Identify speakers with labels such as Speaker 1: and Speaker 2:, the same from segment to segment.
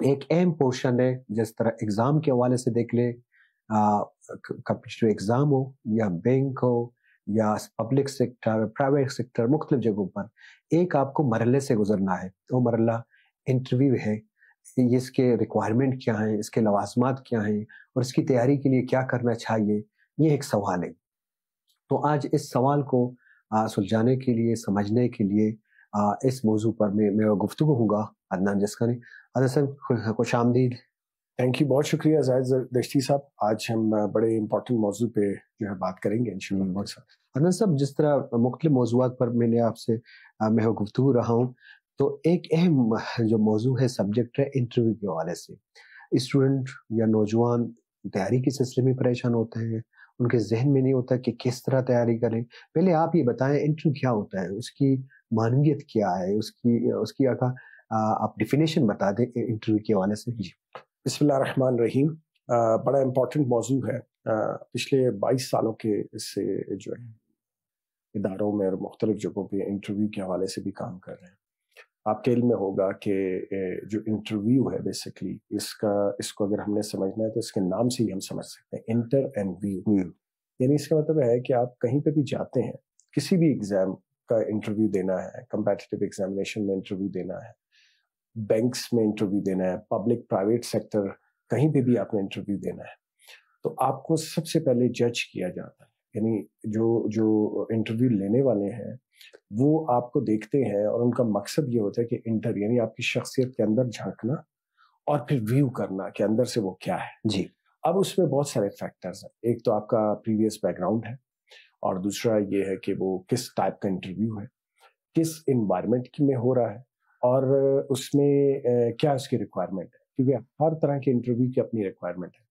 Speaker 1: ایک اہم پورشن ہے. جس طرح ایگزام کے حوالے سے دیکھ لیں، کمپٹیٹیو ایگزام ہو یا بینک ہو یا پبلک سیکٹر، پرائیویٹ سیکٹر، مختلف جگہوں پر ایک آپ کو مرحلے سے گزرنا ہے. وہ مرحلہ انٹرویو ہے. اس کے ریکوائرمنٹ کیا ہیں، اس کے لوازمات کیا ہیں، اور اس کی تیاری کے لیے کیا کرنا چاہیے، یہ ایک سوال ہے. تو آج اس سوال کو سلجھانے کے لیے، سمجھنے کے لیے اس موضوع پر میں گفتگو ہوں گا عدنان جسکانی. عدنان صاحب خوش آمدید.
Speaker 2: تھینک یو، بہت شکریہ زاہد دشتی صاحب. آج ہم بڑے امپورٹنٹ موضوع پہ جو ہے بات کریں گے انشاءاللہ.
Speaker 1: عدنان صاحب، جس طرح مختلف موضوعات پر میں نے آپ سے میں گفتگو رہا ہوں، تو ایک اہم جو موضوع ہے، سبجیکٹ ہے انٹرویو کے حوالے سے. اسٹوڈنٹ یا نوجوان تیاری کے سلسلے میں پریشان ہوتے ہیں، ان کے ذہن میں نہیں ہوتا کہ کس طرح تیاری کریں. پہلے آپ یہ بتائیں انٹرویو کیا ہوتا ہے، اس کی معنویت کیا ہے، اس کی آپ ڈیفینیشن بتا دیں انٹرویو کے حوالے سے.
Speaker 2: جی، بسم اللہ الرحمن الرحیم. بڑا امپورٹنٹ موضوع ہے. پچھلے 22 سالوں کے اس سے جو ہے اداروں میں اور مختلف جگہوں پہ انٹرویو کے حوالے سے بھی کام کر رہے ہیں. آپ کے علم میں ہوگا کہ جو انٹرویو ہے بیسکلی اس کو اگر ہم نے سمجھنا ہے تو اس کے نام سے ہی ہم سمجھ سکتے ہیں، انٹر اینڈ ویو. یعنی اس کا مطلب ہے کہ آپ کہیں پہ بھی جاتے ہیں، کسی بھی ایگزام کا انٹرویو دینا ہے، کمپیٹیٹیو ایگزامینیشن میں انٹرویو دینا ہے، بینکس میں انٹرویو دینا ہے، پبلک پرائیویٹ سیکٹر کہیں پہ بھی آپ نے انٹرویو دینا ہے، تو آپ کو سب سے پہلے جج کیا جاتا ہے. یعنی جو انٹرویو لینے والے ہیں وہ آپ کو دیکھتے ہیں اور ان کا مقصد یہ ہوتا ہے کہ انٹر یعنی آپ کی شخصیت کے اندر جھانکنا اور پھر ویو کرنا کہ اندر سے وہ کیا ہے.
Speaker 1: جی.
Speaker 2: اب اس میں بہت سارے فیکٹرز ہیں. ایک تو آپ کا پریویس بیک گراؤنڈ ہے، اور دوسرا یہ ہے کہ وہ کس ٹائپ کا انٹرویو ہے، کس انوائرمنٹ میں ہو رہا ہے، اور اس میں کیا اس کی ریکوائرمنٹ ہے. کیونکہ ہر طرح کے انٹرویو کی اپنی ریکوائرمنٹ ہے.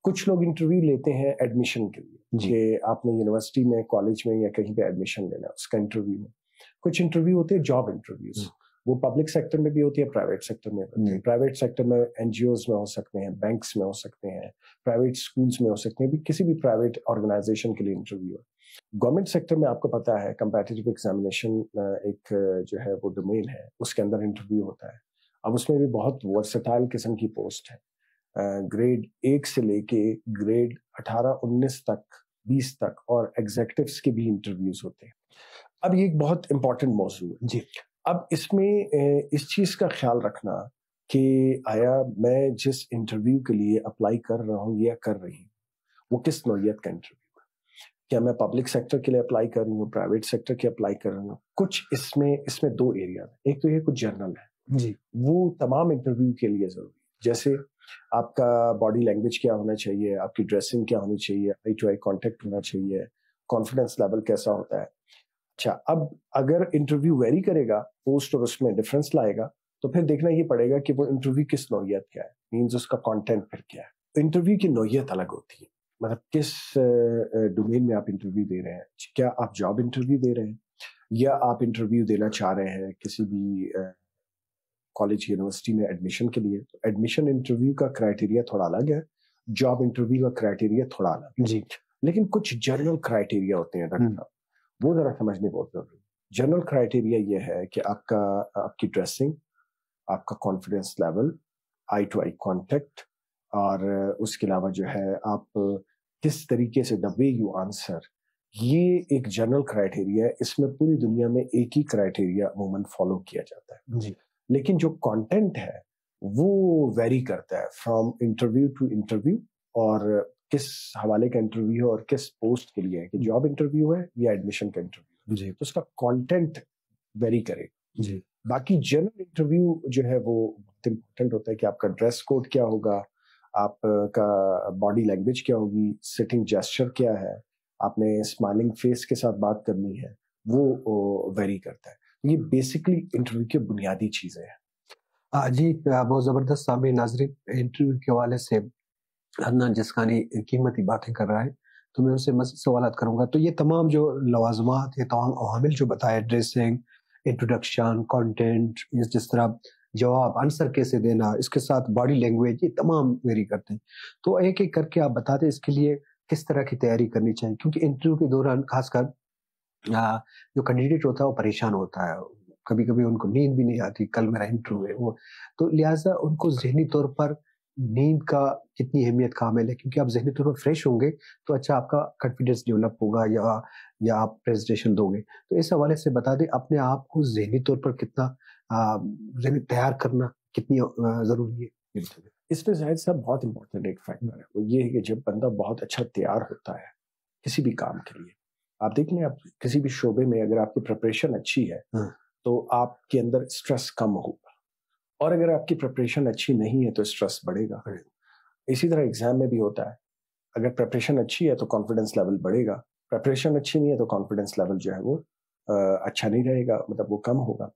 Speaker 2: کچھ لوگ انٹرویو لیتے ہیں ایڈمیشن کے لیے کہ آپ نے یونیورسٹی میں، کالج میں یا کہیں پہ ایڈمیشن لینا ہے، اس کا انٹرویو ہے. کچھ انٹرویو ہوتے ہیں جاب انٹرویوز، وہ پبلک سیکٹر میں بھی ہوتی ہے، پرائیویٹ سیکٹر میں ہوتی ہے. پرائیویٹ سیکٹر میں این جی اوز میں ہو سکتے ہیں، بینکس میں ہو سکتے ہیں، پرائیویٹ اسکولس میں ہو سکتے ہیں، کسی بھی پرائیویٹ آرگنائزیشن کے لیے انٹرویو ہے. گورنمنٹ سیکٹر میں آپ کو پتا ہے کمپیٹیٹیو ایگزامینیشن ایک جو ہے وہ ڈومین ہے، اس کے اندر انٹرویو ہوتا ہے. اب اس میں بھی بہت ورسٹائل قسم کی پوسٹ ہے، گریڈ 1 سے لے کے گریڈ 18 19 تک، 20 تک، اور ایگزیکٹوز کے بھی انٹرویوز ہوتے ہیں. اب یہ ایک بہت امپورٹنٹ موضوع ہے.
Speaker 1: جی.
Speaker 2: اب اس میں اس چیز کا خیال رکھنا کہ آیا میں جس انٹرویو کے لیے اپلائی کر رہا ہوں یا کر رہی ہوں وہ کس نوعیت کا انٹرویو ہے. کیا میں پبلک سیکٹر کے لیے اپلائی کر رہی ہوں، پرائیویٹ سیکٹر کے اپلائی کر رہی ہوں. کچھ اس میں 2 ایریا ہیں. ایک تو یہ کچھ جنرل ہے،
Speaker 1: جی،
Speaker 2: وہ تمام انٹرویو کے لیے ضروری ہے. جیسے آپ کا باڈی لینگویج کیا ہونا چاہیے، آپ کی ڈریسنگ کیا ہونی چاہیے، آئی ٹو آئی کانٹیکٹ ہونا چاہیے، کانفیڈنس لیول کیسا ہوتا ہے. اچھا، اب اگر انٹرویو ویری کرے گا پوسٹ اور اس میں ڈفرینس لائے گا تو پھر دیکھنا یہ پڑے گا کہ وہ انٹرویو کس نوعیت کا ہے، مینز اس کا کانٹینٹ پھر کیا ہے. انٹرویو کی نوعیت الگ ہوتی ہے، مطلب کس ڈومین میں آپ انٹرویو دے رہے ہیں. کیا آپ جاب انٹرویو دے رہے ہیں یا آپ انٹرویو دینا چاہ رہے ہیں کسی بھی کالج یونیورسٹی میں ایڈمیشن کے لیے. تو ایڈمیشن انٹرویو کا کرائٹیریا تھوڑا الگ ہے، جاب انٹرویو کا کرائٹیریا تھوڑا الگ ہے.
Speaker 1: جی.
Speaker 2: لیکن کچھ جنرل کرائٹیریا ہوتے ہیں ڈاکٹر صاحب، وہ ذرا سمجھنے بہت ضروری ہے. جنرل کرائٹیریا یہ ہے کہ آپ کی ڈریسنگ، آپ کا confidence level, eye to eye contact, اور اس کے علاوہ جو ہے آپ کس طریقے سے دا وے یو آنسر. یہ ایک جنرل کرائٹیریا ہے. اس میں پوری دنیا میں ایک ہی کرائٹیریا عموماً فالو کیا جاتا ہے.
Speaker 1: جی.
Speaker 2: لیکن جو کانٹینٹ ہے وہ ویری کرتا ہے فرام انٹرویو ٹو انٹرویو، اور کس حوالے کا انٹرویو ہے اور کس پوسٹ کے لیے ہے، کہ جاب انٹرویو ہے یا ایڈمیشن کا انٹرویو.
Speaker 1: جی.
Speaker 2: تو اس کا کانٹینٹ ویری کرے.
Speaker 1: جی.
Speaker 2: باقی جنرل انٹرویو جو ہے وہ بہت امپورٹنٹ ہوتا ہے کہ آپ کا ڈریس کوڈ کیا ہوگا، آپ کا باڈی لینگویج کیا ہوگی، سٹنگ جیسچر کیا ہے، آپ نے اسمائلنگ فیس کے ساتھ بات کرنی ہے، وہ ویری کرتا ہے. یہ بیسکلی انٹرویو کی بنیادی چیزیں ہیں.
Speaker 1: جی، بہت زبردست. سامعین ناظرین، انٹرویو کے حوالے سے عدنان جسکانی قیمتی باتیں کر رہا ہے، تو میں ان سے مزید سوالات کروں گا. تو یہ تمام جو لوازمات، یہ تمام عوامل جو بتائے، ڈریسنگ، انٹروڈکشن، کانٹینٹ، جس طرح جواب آنسر کیسے دینا، اس کے ساتھ باڈی لینگویج، یہ تمام ویری کرتے ہیں. تو ایک ایک کر کے آپ بتا دیں اس کے لیے کس طرح کی تیاری کرنی چاہیے. کیونکہ انٹرویو کے دوران خاص کر جو کینڈیڈیٹ ہوتا ہے وہ پریشان ہوتا ہے. کبھی کبھی ان کو نیند بھی نہیں آتی، کل میرا انٹرویو ہے وہ، تو لہٰذا ان کو ذہنی طور پر نیند کا کتنی اہمیت کامل ہے، کیونکہ آپ ذہنی طور پر فریش ہوں گے تو اچھا آپ کا کانفیڈنس ڈیولپ ہوگا یا آپ پریزنٹیشن دو گے. تو اس حوالے سے بتا دیں اپنے آپ کو ذہنی طور پر کتنا ذہنی تیار کرنا کتنی ضروری ہے.
Speaker 2: اس میں زاہد صاحب بہت امپورٹنٹ ایک فیکٹر ہے، وہ یہ ہے کہ جب بندہ بہت اچھا تیار ہوتا ہے کسی بھی کام کے لیے، آپ دیکھ لیں آپ کسی بھی شعبے میں اگر آپ کی پریپریشن اچھی ہے تو آپ کے اندر اسٹریس کم ہوگا، اور اگر آپ کی پریپریشن اچھی نہیں ہے تو اسٹریس بڑھے گا. اسی طرح ایگزام میں بھی ہوتا ہے، اگر پریپریشن اچھی ہے تو کانفیڈنس لیول بڑھے گا، پریپریشن اچھی نہیں ہے تو کانفیڈنس لیول جو ہے وہ اچھا نہیں رہے گا، مطلب وہ کم ہوگا.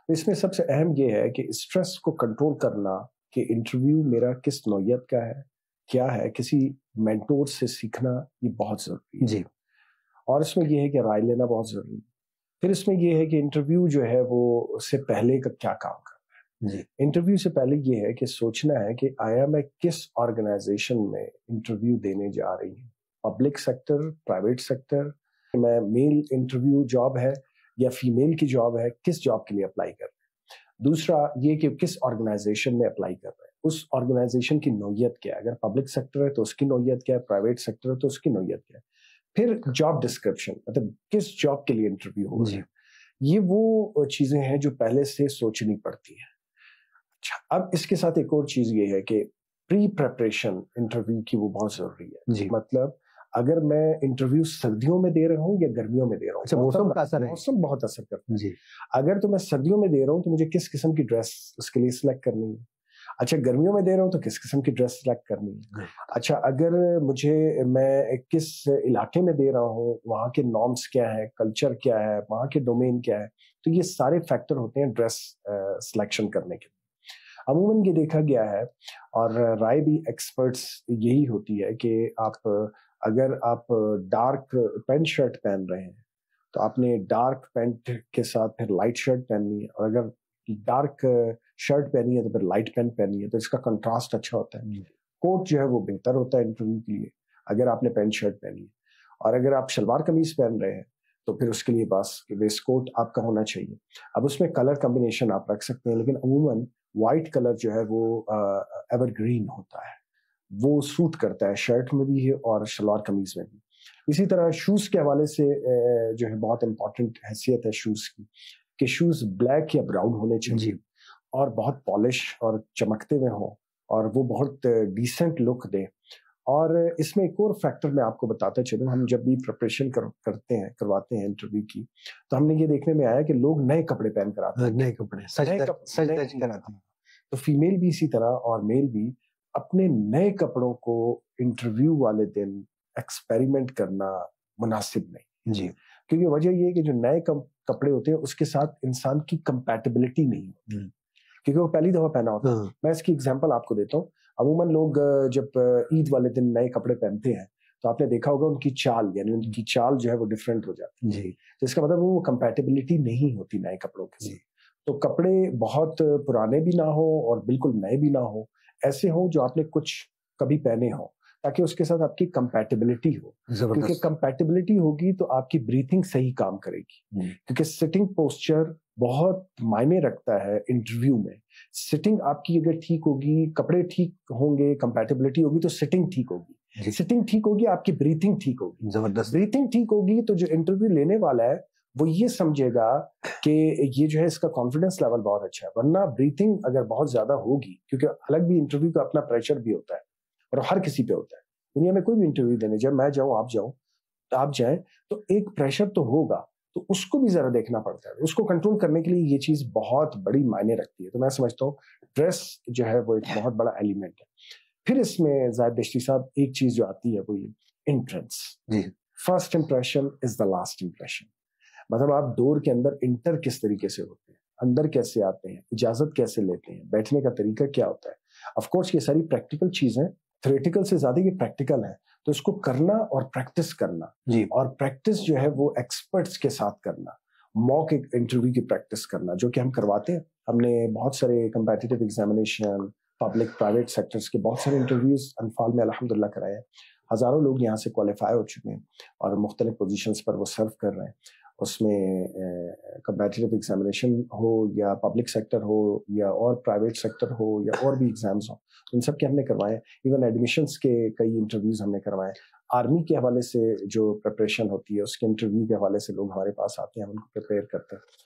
Speaker 2: اس میں سب سے اہم یہ ہے کہ اسٹریس کو کنٹرول کرنا کہ انٹرویو میرا کس نوعیت کا ہے، کیا ہے، کسی مینٹور سے سیکھنا یہ بہت ضروری ہے.
Speaker 1: جی.
Speaker 2: اور اس میں یہ ہے کہ رائے لینا بہت ضروری ہے. پھر اس میں یہ ہے کہ انٹرویو جو ہے وہ اس سے پہلے کا کیا کام کرنا ہے.
Speaker 1: جی.
Speaker 2: انٹرویو سے پہلے یہ ہے کہ سوچنا ہے کہ آیا میں کس آرگنائزیشن میں انٹرویو دینے جا رہی ہوں، پبلک سیکٹر، پرائیویٹ سیکٹر، میں میل انٹرویو جاب ہے یا فیمیل کی جاب ہے، کس جاب کے لیے اپلائی کر رہے ہیں. دوسرا یہ کہ کس آرگنائزیشن میں اپلائی کر رہے ہیں، اس آرگنائزیشن کی نوعیت کیا ہے، اگر پبلک سیکٹر ہے تو اس کی نوعیت کیا ہے، پرائیویٹ سیکٹر ہے تو اس کی نوعیت کیا ہے. پھر جاب ڈسکرپشن، مطلب کس جاب کے لیے انٹرویو ہو رہا ہے. یہ وہ چیزیں ہیں جو پہلے سے سوچنی پڑتی ہیں. اچھا، اب اس کے ساتھ ایک اور چیز یہ ہے کہ پری پریپریشن انٹرویو کی وہ بہت ضروری ہے.
Speaker 1: جی.
Speaker 2: مطلب اگر میں انٹرویو سردیوں میں دے رہا ہوں یا گرمیوں میں دے رہا ہوں،
Speaker 1: اچھا موسم کا اثر ہے،
Speaker 2: موسم بہت اثر کرتا ہے.
Speaker 1: جی.
Speaker 2: اگر تو میں سردیوں میں دے رہا ہوں تو مجھے کس قسم کی ڈریس اس کے لیے سلیکٹ کرنی ہے. اچھا گرمیوں میں دے رہا ہوں تو کس قسم کی ڈریس سلیکٹ کرنی ہے. اچھا اگر میں کس علاقے میں دے رہا ہوں، وہاں کے نارمس کیا ہے، کلچر کیا ہے، وہاں کے ڈومین کیا ہے، تو یہ سارے فیکٹر ہوتے ہیں ڈریس سلیکشن کرنے کے. عموماً یہ دیکھا گیا ہے اور رائے بھی ایکسپرٹس یہی ہوتی ہے کہ اگر آپ ڈارک پینٹ شرٹ پہن رہے ہیں تو آپ نے ڈارک پینٹ کے ساتھ پھر لائٹ شرٹ پہننی ہے، اور اگر ڈارک شرٹ پہنی ہے تو پھر لائٹ پینٹ پہننی ہے، تو اس کا کنٹراسٹ اچھا ہوتا ہے. کوٹ جو ہے وہ بہتر ہوتا ہے انٹرویو کے لیے اگر آپ نے پینٹ شرٹ پہنی ہے. اور اگر آپ شلوار قمیض پہن رہے ہیں تو پھر اس کے لیے بس ویسٹ کوٹ آپ کا ہونا چاہیے. اب اس میں کلر کمبینیشن آپ رکھ سکتے ہیں، لیکن عموماً وائٹ کلر جو ہے وہ ایور گرین ہوتا ہے، وہ سوٹ کرتا ہے شرٹ میں بھی اور شلوار قمیض میں بھی. اسی طرح شوز کے حوالے سے جو ہے بہت امپورٹنٹ حیثیت ہے شوز کی، کہ شوز بلیک یا براؤن ہونے چاہیے اور بہت پالش اور چمکتے ہوئے ہوں اور وہ بہت ڈیسنٹ لک دیں. اور اس میں ایک اور فیکٹر میں آپ کو بتاتا چلوں، ہم جب بھی پریپریشن کرواتے ہیں انٹرویو کی تو ہم نے یہ دیکھنے میں آیا کہ لوگ نئے کپڑے پہن کر آتے ہیں،
Speaker 1: نئے کپڑے سج دج کر آتے ہیں.
Speaker 2: تو فیمیل بھی اسی طرح اور میل بھی اپنے نئے کپڑوں کو انٹرویو والے دن ایکسپیریمنٹ کرنا مناسب نہیں.
Speaker 1: جی.
Speaker 2: کیونکہ وجہ یہ ہے کہ جو نئے کپڑے ہوتے ہیں اس کے ساتھ انسان کی کمپیٹیبلٹی نہیں ہوتی، کیونکہ وہ پہلی دفعہ پہنا ہوتا ہے. میں اس کی اگزامپل آپ کو دیتا ہوں. عموماً لوگ جب عید والے دن نئے کپڑے پہنتے ہیں تو آپ نے دیکھا ہوگا ان کی چال، یعنی ان کی چال جو ہے وہ ڈفرینٹ ہو جاتی ہے. تو اس کا مطلب وہ کمپیٹیبلٹی نہیں ہوتی نئے کپڑوں کے ساتھ. تو کپڑے بہت پرانے بھی نہ ہوں اور بالکل نئے بھی نہ ہوں، ایسے ہوں جو آپ نے کچھ کبھی پہنے ہوں، تاکہ اس کے ساتھ آپ کی کمپیٹیبلٹی ہو. کیونکہ کمپیٹیبلٹی ہوگی تو آپ کی بریتھنگ صحیح کام کرے گی، کیونکہ سٹنگ پوسچر بہت معنی رکھتا ہے انٹرویو میں. سٹنگ آپ کی اگر ٹھیک ہوگی، کپڑے ٹھیک ہوں گے، کمپیٹیبلٹی ہوگی تو سٹنگ ٹھیک ہوگی. سٹنگ ٹھیک ہوگی، آپ کی بریتھنگ ٹھیک ہوگی. زبردست. بریتھنگ ٹھیک ہوگی تو جو انٹرویو لینے والا ہے وہ یہ سمجھے گا کہ یہ جو ہے اس کا کانفیڈنس لیول بہت اچھا ہے. ورنہ بریتھنگ اگر بہت زیادہ ہوگی، کیونکہ الگ بھی انٹرویو کا اپنا پریشر بھی ہوتا ہے اور ہر کسی پہ ہوتا ہے. دنیا میں کوئی بھی انٹرویو دینے جب میں جاؤں، آپ جائیں تو ایک پریشر تو ہوگا، تو اس کو بھی ذرا دیکھنا پڑتا ہے. اس کو کنٹرول کرنے کے لیے یہ چیز بہت بڑی معنی رکھتی ہے. تو میں سمجھتا ہوں ڈریس جو ہے وہ ایک بہت بڑا ایلیمنٹ ہے. پھر اس میں زاہد دشتی صاحب ایک چیز جو آتی ہے وہ یہ entrance. First impression is the last impression. مطلب آپ ڈور کے اندر انٹر کس طریقے سے ہوتے ہیں، اندر کیسے آتے ہیں، اجازت کیسے لیتے ہیں، بیٹھنے کا طریقہ کیا ہوتا ہے. آف کورس یہ ساری پریکٹیکل چیزیں، تھیوریٹیکل سے زیادہ یہ پریکٹیکل ہے. تو اس کو کرنا اور پریکٹس کرنا، اور پریکٹس جو ہے وہ ایکسپرٹس کے ساتھ کرنا، موک انٹرویو کی پریکٹس کرنا جو کہ ہم کرواتے ہیں. ہم نے بہت سارے competitive examination, public private sectors کے بہت سارے انٹرویوز انفال میں الحمدللہ کرائے ہیں. ہزاروں لوگ یہاں سے کوالیفائی ہو چکے ہیں اور مختلف پوزیشنز پر وہ سرو کر رہے ہیں. اس میں کمپیٹیٹیو ایگزامینیشن ہو یا پبلک سیکٹر ہو یا اور پرائیویٹ سیکٹر ہو یا اور بھی ایگزامس ہوں، ان سب کے ہم نے کروائے. ایون ایڈمیشنس کے کئی انٹرویوز ہم نے کروائے. آرمی کے حوالے سے جو پریپریشن ہوتی ہے اس کے انٹرویو کے حوالے سے لوگ ہمارے پاس آتے ہیں، ہم ان کو پریپیئر کرتے ہیں.